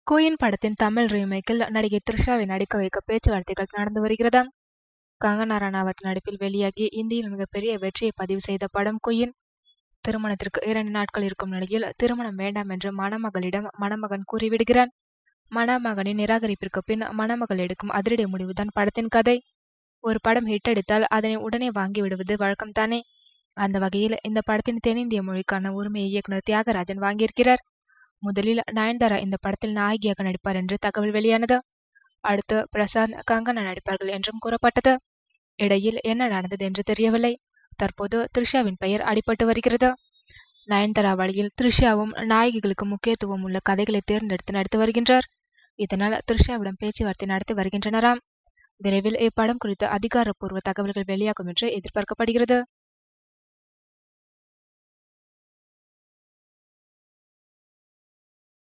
Queen படத்தின் தமிழ் ரீமேக்கில் நடிகை த்ரிஷாவை நடிக்க வைக்க பேச்சுவார்த்தைகள் நடந்து வருகிறது. கங்கனா ரனாவத் நடிப்பில் வெளியாகி இந்தியில் மிகப்பெரிய வெற்றியை பதிவு செய்த படம் குயின். திருமணத்திற்கு 2 நாட்கள் இருக்கும் நிலையில் திருமணம் வேண்டாம் என்று மணமகளிடம் மணமகன் கூறிவிடுகிறான். மணமகனின் நிராகரிப்பிற்கு பின் மணமகள் எடுக்கும் அதிரடி முடிவுதான் படத்தின் கதை. ஒரு படம் ஹிட் அடித்தால் அதனை உடனே வாங்கி விடுவது வழக்கம்தானே. அந்த வகையில் இந்த படத்தின் தென்னிந்திய மொழிக்கான உரிமையை இயக்குனர் தியாகராஜன் வாங்கியிருக்கிறார். முதலில் நயன்தாரா இந்த படத்தில் நாயகியாக நடிப்பார் என்று தகவல் வெளியானது. அடுத்து பிரசாந்த், கங்கனா நடிப்பார்கள் என்றும் கூறப்பட்டது. இடையில் என்ன நடந்தது என்று தெரியவில்லை. தற்போது த்ரிஷாவின் பெயர் அடிபட்டு வருகிறது. நயன்தாரா வழியில் த்ரிஷாவும் நாயகிகளுக்கு முக்கியத்துவம் உள்ள கதைகளை தேர்ந்தெடுத்து நடித்து வருகின்றார். இதனால் த்ரிஷாவிடம் பேச்சுவார்த்தை நடத்தி வருகின்றனராம். விரைவில் இப்படம் குறித்த அதிகாரப்பூர்வ தகவல்கள் வெளியாகும் என்று எதிர்பார்க்கப்படுகிறது.